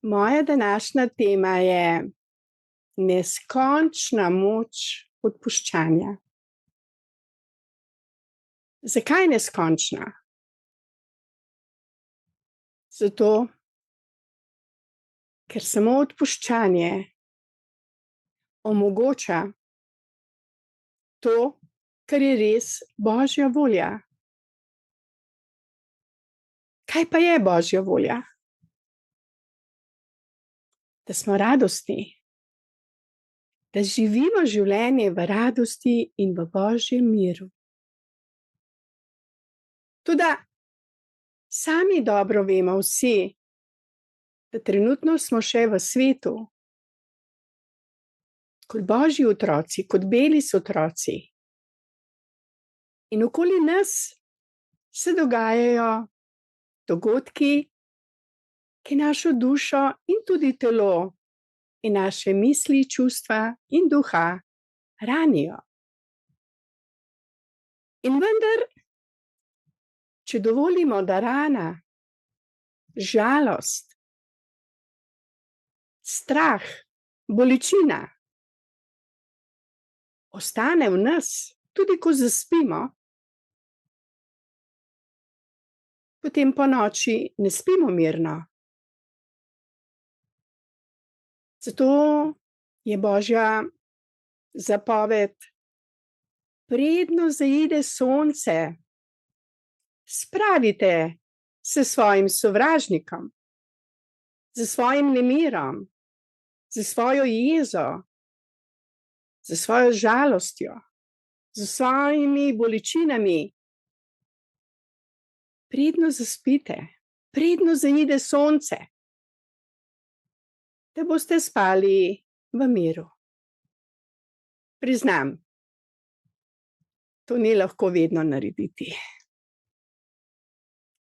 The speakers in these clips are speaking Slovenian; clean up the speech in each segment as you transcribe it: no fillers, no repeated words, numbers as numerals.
Moja današnja tema je neskončna moč odpuščanja. Zakaj neskončna? Zato, ker samo odpuščanje omogoča to, kar je res Božja volja. Kaj pa je Božja volja? Da smo radostni, da živimo življenje v radosti in v Božjem miru. Toda sami dobro vemo vsi, da trenutno smo še v svetu, kot Božji otroci, kot beli otroci. In okoli nas se dogajajo dogodki, ki našo dušo in tudi telo in naše misli, čustva in duha ranijo. In vendar, če dovolimo, da rana, žalost, strah, bolečina ostane v nas, tudi ko zaspimo, potem ponoči ne spimo mirno. Zato je Božja zapoved: predno zaide sonce, spravite se svojim sovražnikom, s svojim nemirom, s svojo jezo, s svojo žalostjo, s svojimi bolečinami. Predno zaspite, predno zaide sonce, da boste spali v miru. Priznam, to ni lahko vedno narediti.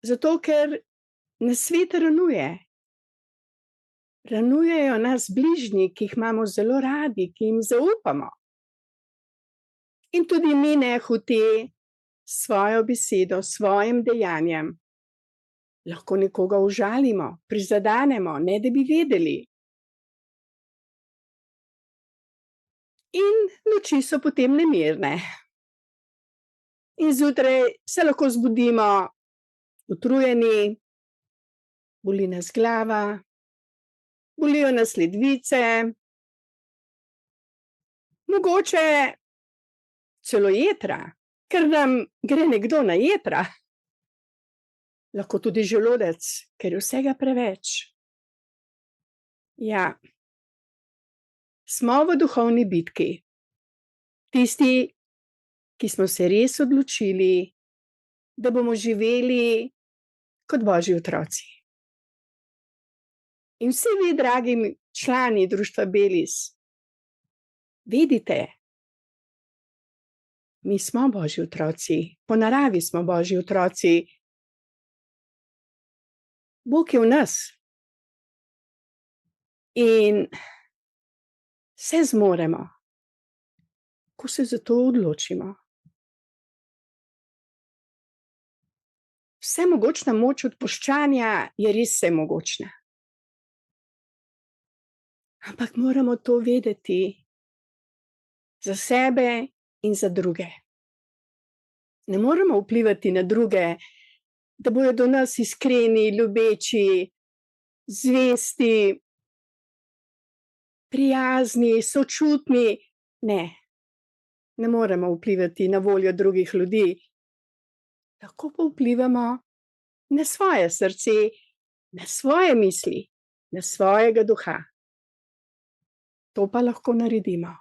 Zato, ker nas svet ranuje. Ranujejo nas bližnji, ki jih imamo zelo radi, ki jim zaupamo. In tudi mi nehote svojo besedo, svojim dejanjem lahko nekoga užalimo, prizadenemo, ne da bi vedeli. In noči so potem nemirne. In zjutraj se lahko zbudimo utrujeni, boli nas glava, bolijo nas ledvice, mogoče celo jetra, ker nam gre nekdo na jetra. Lahko tudi želodec, ker je vsega preveč. Ja, smo v duhovni bitki. Tisti, ki smo se res odločili, da bomo živeli kot Božji otroci. In vsi vi, dragi člani društva Belis, vedite, mi smo Božji otroci, po naravi smo Božji otroci. Bog je v nas. In vse zmoremo, ko se za to odločimo. Vsemogočna moč odpuščanja je res vsemogočna. Ampak moramo to vedeti za sebe in za druge. Ne moremo vplivati na druge, da bojo do nas iskreni, ljubeči, zvesti, prijazni, sočutni. Ne moremo vplivati na voljo drugih ljudi. Lahko pa vplivamo na svoje srce, na svoje misli, na svojega duha. To pa lahko naredimo.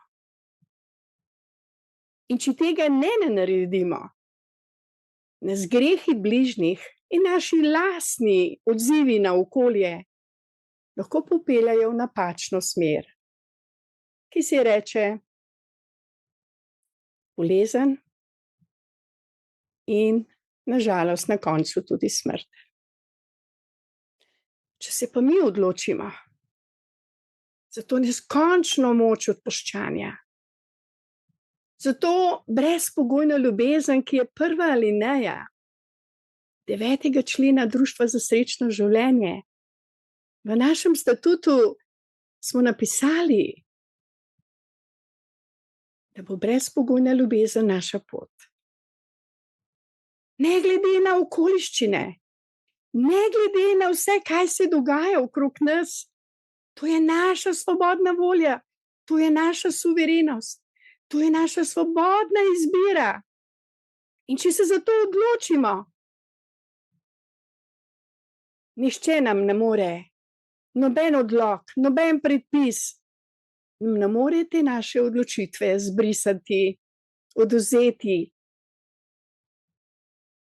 In če tega ne naredimo, nas grehi bližnjih in naši lastni odzivi na okolje lahko popeljejo v napačno smer, ki se reče bolezen in na žalost na koncu tudi smrt. Če se pa mi odločimo za to neskončno moč odpuščanja, za to brezpogojno ljubezen, ki je prva alineja 9. člena Društva za srečno življenje, V našem statutu smo napisali, da bo brezpogojna ljubezen naša pot. Ne glede na okoliščine, ne glede na vse, kaj se dogaja okrog nas, to je naša svobodna volja, to je naša suverenost, to je naša svobodna izbira. In če se za to odločimo, nihče nam ne more, noben odlok, noben predpis, ne more te naše odločitve zbrisati, odvzeti.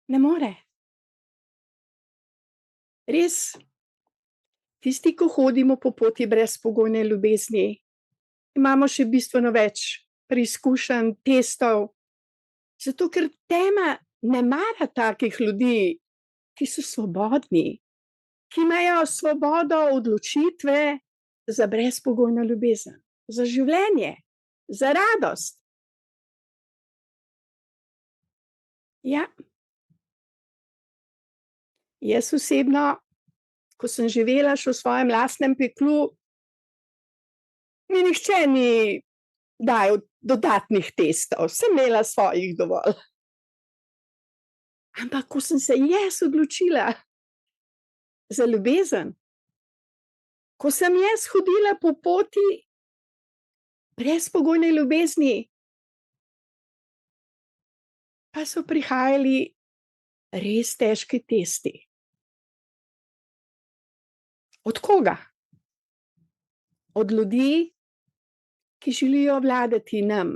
Ne more. Res, tisti, ko hodimo po poti brezpogojne ljubezni, imamo še bistveno več preizkušenj, testov, zato ker tema ne mara takih ljudi, ki so svobodni, ki imajo svobodo odločitve za brezpogojno ljubezen, za življenje, za radost. Ja. Jaz osebno, ko sem živela še v svojem lastnem peklu, mi nihče ni dajal dodatnih testov, sem imela svojih dovolj. Ampak ko sem se jaz odločila za ljubezen, ko sem jaz hodila po poti brezpogojne ljubezni, pa so prihajali res težki testi. Od koga? Od ljudi, ki želijo vladati nam,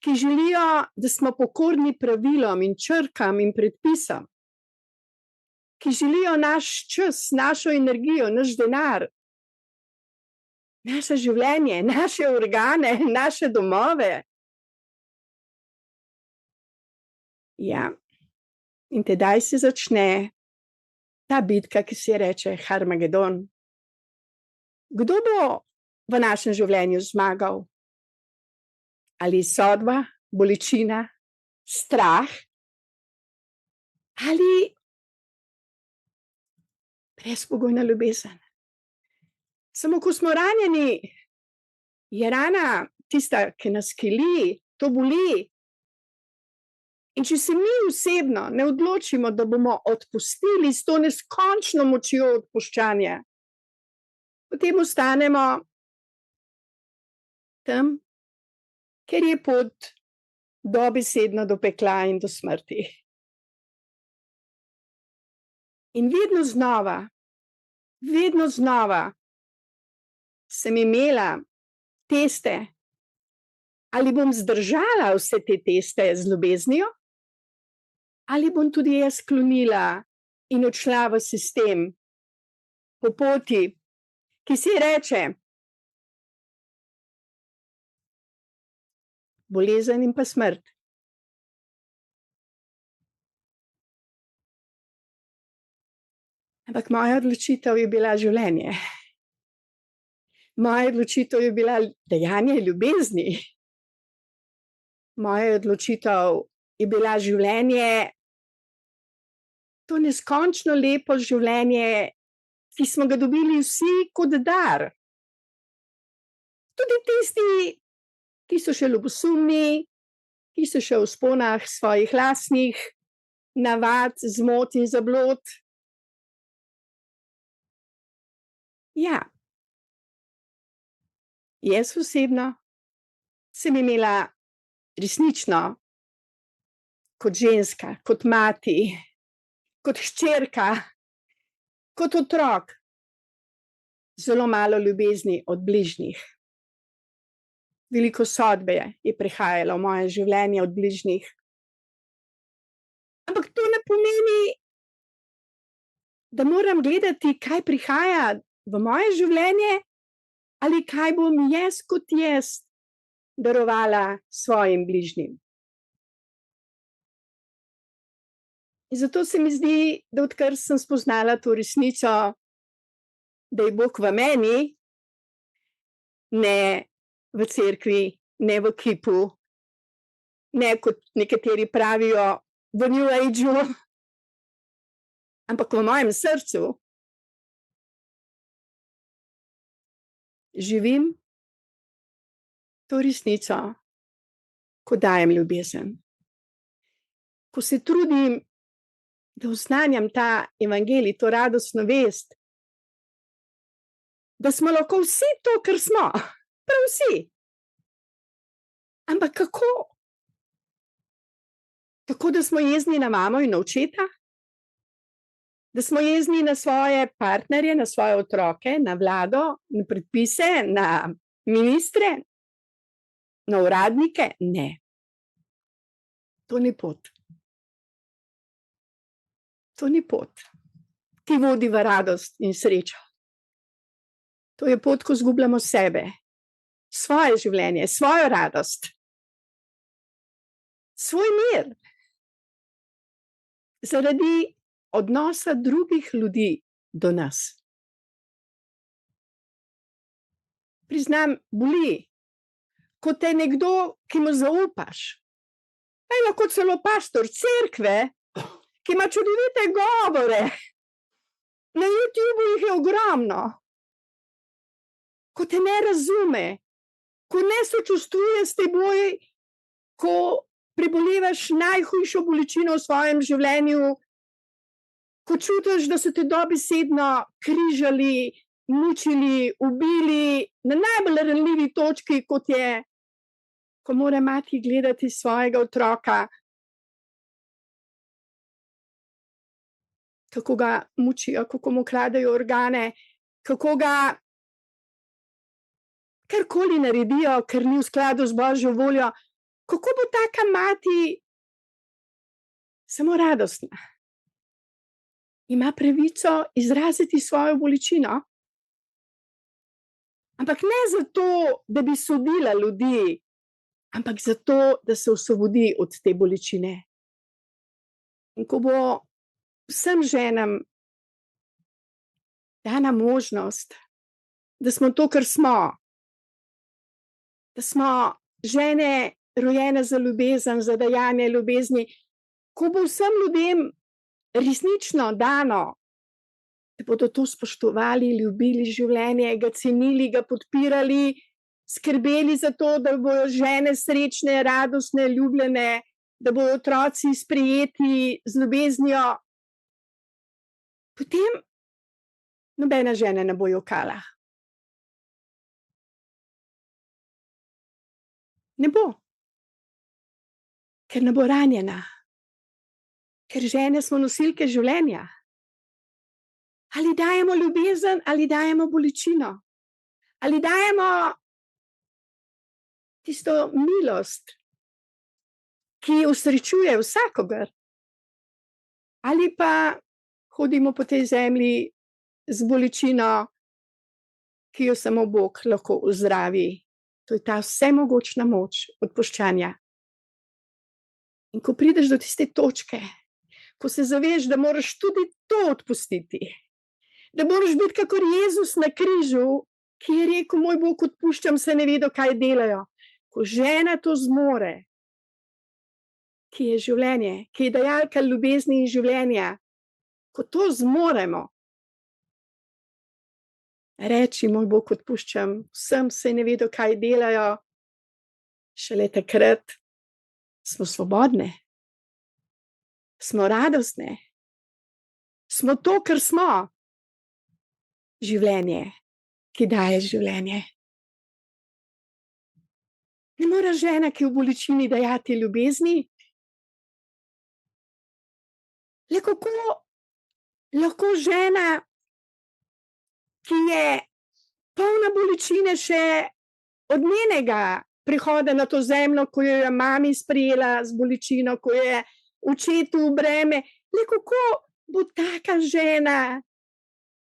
ki želijo, da smo pokorni pravilom in črkam in predpisom, ki želijo naš čas, našo energijo, naš denar, naše življenje, naše organe, naše domove. Ja, in tedaj se začne ta bitka, ki se reče Harmagedon. Kdo bo v našem življenju zmagal? Ali sodba, bolečina, strah? Ali brezpogojna ljubezen? Samo ko smo ranjeni, je rana tista, ki nas kili, to boli. In če se mi osebno ne odločimo, da bomo odpustili s to neskončno močjo odpuščanja, potem ostanemo tam, ker je pot dobesedno do pekla in do smrti. In vedno znova sem imela teste, ali bom zdržala vse te teste z ljubeznijo, ali bom tudi jaz sklonila in odšla v sistem po poti, ki si reče bolezen in pa smrt. Ampak moja odločitev je bila življenje. Moja odločitev je bila dejanje ljubezni. Moja odločitev je bila življenje, to neskončno lepo življenje, ki smo ga dobili vsi kot dar. Tudi tisti, ki so še ljubosumni, ki so še v vzponah svojih lastnih navad, zmot in zablod. Ja, jaz osebno sem imela resnično kot ženska, kot mati, kot hčerka, kot otrok, zelo malo ljubezni od bližnjih. Veliko sodbe je prihajalo v moje življenje od bližnjih. Ampak to ne pomeni, da moram gledati, kaj prihaja v moje življenje, ali kaj bom jaz kot jaz darovala svojim bližnjim. In zato se mi zdi, da odkar sem spoznala to resnico, da je Bog v meni, ne v cerkvi, ne v kipu, ne kot nekateri pravijo v New Ageu, ampak v mojem srcu, živim to resnico, ko dajem ljubezen. Ko se trudim, da oznanjam ta evangelij, to radostno vest, da smo lahko vsi to, kar smo, prav vsi. Ampak kako? Tako, da smo jezni na mamo in na očeta? Da smo jezni na svoje partnerje, na svoje otroke, na vlado, na predpise, na ministre, na uradnike? Ne. To ni pot. To ni pot, ki vodi v radost in srečo. To je pot, ko zgubljamo sebe, svoje življenje, svojo radost, svoj mir, zaradi odnosa drugih ljudi do nas. Priznam, boli, ko te nekdo, ki mu zaupaš, lahko celo pastor cerkve, ki ima čudovite govore, na YouTubeu jih je ogromno, ko te ne razume, ko ne sočustvuje s teboj, ko prebolevaš najhujšo bolečino v svojem življenju, ko čutiš, da so te dobesedno križali, mučili, ubili na najbolj ranljivi točki, kot je, ko mora mati gledati svojega otroka, kako ga mučijo, kako mu kradejo organe, kako ga karkoli naredijo, ker ni v skladu z Božjo voljo. Kako bo taka mati samo radostna? Ima pravico izraziti svojo bolečino, ampak ne zato, da bi sodila ljudi, ampak zato, da se osvobodi od te bolečine. In ko bo vsem ženam dana možnost, da smo to, kar smo, da smo žene rojene za ljubezen, za dajanje ljubezni, ko bo vsem ljudem resnično dano, da bodo to spoštovali, ljubili življenje, ga cenili, ga podpirali, skrbeli za to, da bodo žene srečne, radostne, ljubljene, da bodo otroci sprejeti z ljubeznijo, potem nobena žena ne bo jokala. Ne bo. Ker ne bo ranjena. Ker žene smo nosilke življenja. Ali dajemo ljubezen, ali dajemo bolečino. Ali dajemo tisto milost, ki osrečuje vsakogar. Ali pa hodimo po tej zemlji z bolečino, ki jo samo Bog lahko ozdravi. To je ta vsemogočna moč odpuščanja. In ko prideš do tiste točke, ko se zaveš, da moraš tudi to odpustiti, da moraš biti kakor Jezus na križu, ki je rekel, moj Bog, odpuščam, se ne vedo, kaj delajo. Ko žena to zmore, ki je življenje, ki je dajalka ljubezni in življenja, ko to zmoremo, reči, moj Bog, odpuščam, vsem se ne vedo, kaj delajo, šele takrat smo svobodne, smo radostne, smo to, kar smo, življenje, ki daje življenje. Ne mora žena, ki v bolečini dajati ljubezni. Le kako lahko žena, ki je polna bolečine še od njenega prihoda na to zemljo, ko jo je mami sprejela z bolečino, ko je očetu v breme, le kako bo taka žena,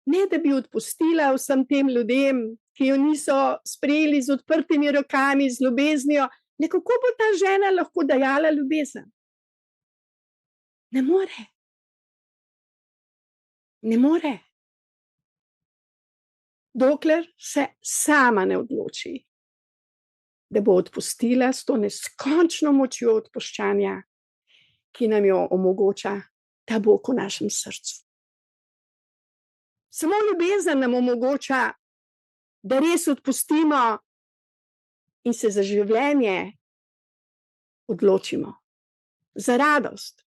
ne da bi odpustila vsem tem ljudem, ki jo niso sprejeli z odprtimi rokami, z ljubeznijo, le kako bo ta žena lahko dajala ljubezen? Ne more. Ne more. Dokler se sama ne odloči, da bo odpustila s to neskončno močjo odpuščanja, ki nam jo omogoča ta Bog v našem srcu. Samo ljubezen nam omogoča, da res odpustimo in se za življenje odločimo, za radost.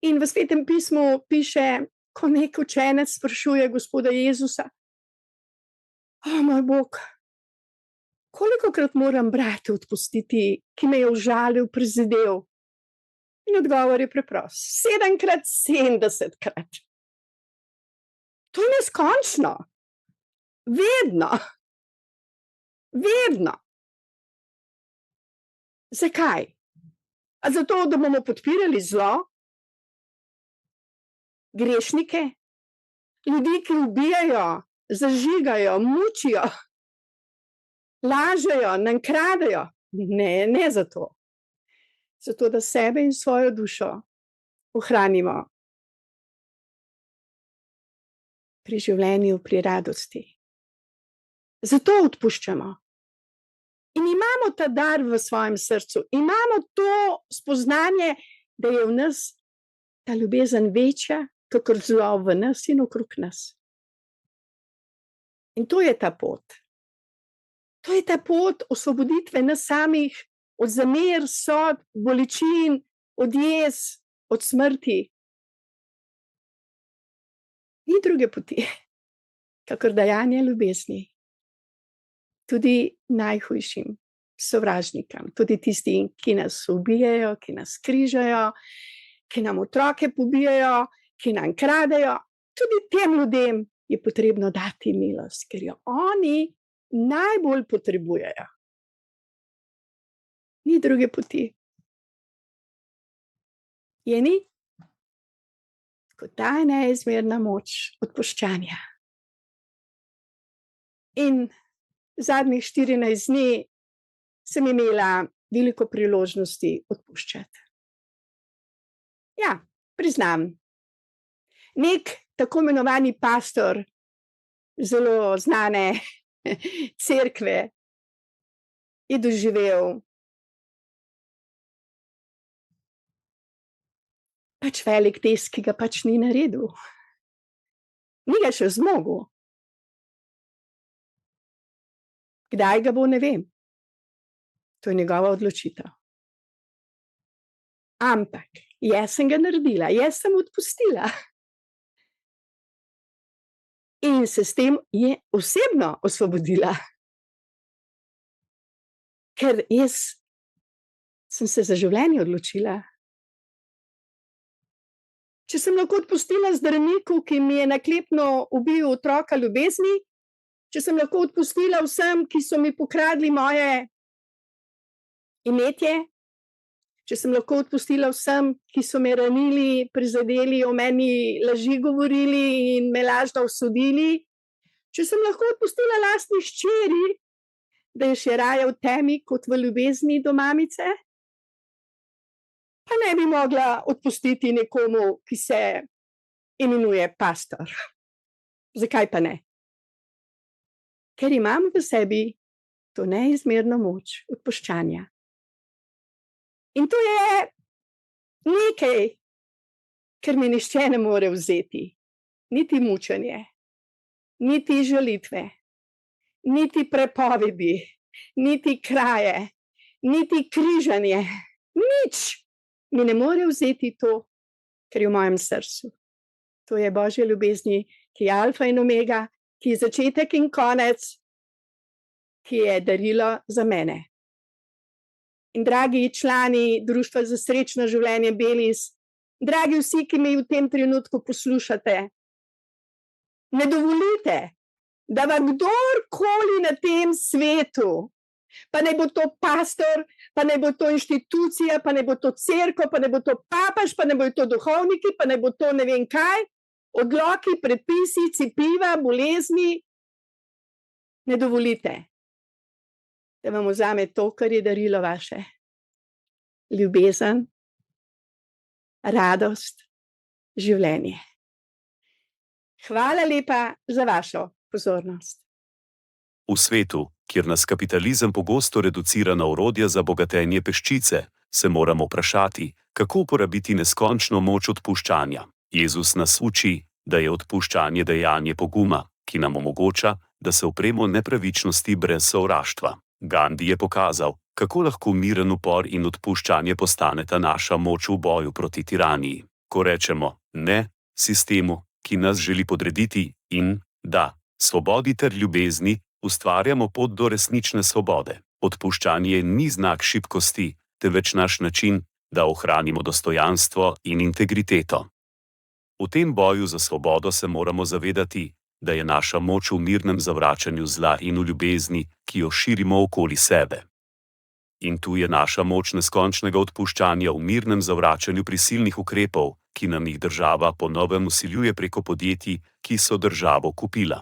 In v Svetem pismu piše, ko nek učenec sprašuje Gospoda Jezusa: "O moj Bog, kolikokrat moram bratu odpustiti, ki me je užalil, prizadel?" In odgovor je preprost: 7-krat, 70-krat. To je neskončno. Vedno. Vedno. Zakaj? A zato, da bomo podpirali zlo? Grešnike? Ljudi, ki ubijajo, zažigajo, mučijo, lažejo, nam kradejo? Ne, ne zato. Zato, da sebe in svojo dušo ohranimo pri življenju, pri radosti. Zato odpuščamo. In imamo ta dar v svojem srcu, imamo to spoznanje, da je v nas ta ljubezen večja, kakor zlo v nas in okrog nas. In to je ta pot. To je ta pot osvoboditve nas samih od zamer, sodb, bolečin, od jez, od smrti. Ni druge poti, kakor dajanje ljubezni. Tudi najhujšim sovražnikom, tudi tistim, ki nas ubijajo, ki nas križajo, ki nam otroke pobijajo, ki nam kradejo. Tudi tem ljudem je potrebno dati milost, ker jo oni najbolj potrebujejo. Ni druge poti. Je ni? Kot ta neizmerna moč odpuščanja. In zadnjih 14 dni sem imela veliko priložnosti odpuščati. Ja, priznam. Nek tako imenovani pastor zelo znane cerkve je doživel pač velik test, ki ga pač ni naredil. Ni ga še zmogel. Kdaj ga bo, ne vem. To je njegova odločitev. Ampak jaz sem ga naredila, jaz sem odpustila. In se s tem je osebno osvobodila. Ker jaz sem se za življenje odločila. Če sem lahko odpustila zdravniku, ki mi je naklepno ubil otroka ljubezni, če sem lahko odpustila vsem, ki so mi pokradli moje imetje, če sem lahko odpustila vsem, ki so me ranili, prizadeli, o meni laži govorili in me lažno osudili, če sem lahko odpustila lastni hčeri, da je še raje v temi kot v ljubezni do mamice, pa ne bi mogla odpustiti nekomu, ki se imenuje pastor. Zakaj pa ne? Ker imam v sebi to neizmerno moč odpuščanja. In to je nekaj, kar mi nihče ne more vzeti. Niti mučenje, niti žalitve, niti prepovedi, niti kraje, niti križanje. Nič mi ne more vzeti to, kar je v mojem srcu. To je Božja ljubezni, ki je alfa in omega, ki je začetek in konec, ki je darilo za mene. In dragi člani Društva za srečno življenje Belis, dragi vsi, ki me v tem trenutku poslušate, ne dovolite, da vam kdorkoli na tem svetu, pa naj bo to pastor, pa naj bo to inštitucija, pa naj bo to cerkev, pa naj bo to papež, pa naj bo to duhovniki, pa naj bo to ne vem kaj, odloki, predpisi, cepiva, bolezni, ne dovolite, da vam vzame to, kar je darilo vaše. Ljubezen, radost, življenje. Hvala lepa za vašo pozornost. V svetu, kjer nas kapitalizem pogosto reducira na orodja za bogatenje peščice, se moramo vprašati, kako uporabiti neskončno moč odpuščanja. Jezus nas uči, da je odpuščanje dejanje poguma, ki nam omogoča, da se upremo nepravičnosti brez sovraštva. Gandhi je pokazal, kako lahko miren upor in odpuščanje postaneta naša moč v boju proti tiraniji. Ko rečemo ne sistemu, ki nas želi podrediti, in da svobodi ter ljubezni, ustvarjamo pot do resnične svobode. Odpuščanje ni znak šibkosti, temveč naš način, da ohranimo dostojanstvo in integriteto. V tem boju za svobodo se moramo zavedati, da je naša moč v mirnem zavračanju zla in v ljubezni, ki jo širimo okoli sebe. In tu je naša moč neskončnega odpuščanja v mirnem zavračanju prisilnih ukrepov, ki nam jih država po novem vsiljuje preko podjetij, ki so državo kupila.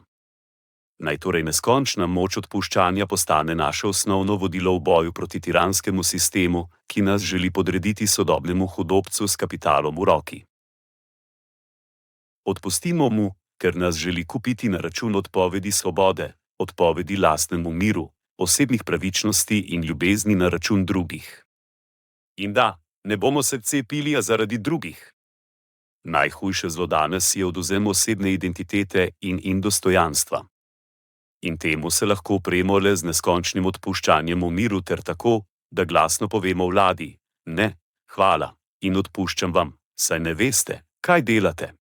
Naj torej neskončna moč odpuščanja postane naše osnovno vodilo v boju proti tiranskemu sistemu, ki nas želi podrediti sodobnemu hudobcu s kapitalom v roki. Odpustimo mu, ker nas želi kupiti na račun odpovedi svobode, odpovedi lastnemu miru, osebnih pravičnosti in ljubezni na račun drugih. In da, ne bomo se cepili zaradi drugih. Najhujše zlo danes je odvzem osebne identitete in dostojanstva. In temu se lahko upremo le z neskončnim odpuščanjem v miru ter tako, da glasno povemo vladi: ne, hvala, in odpuščam vam, saj ne veste, kaj delate.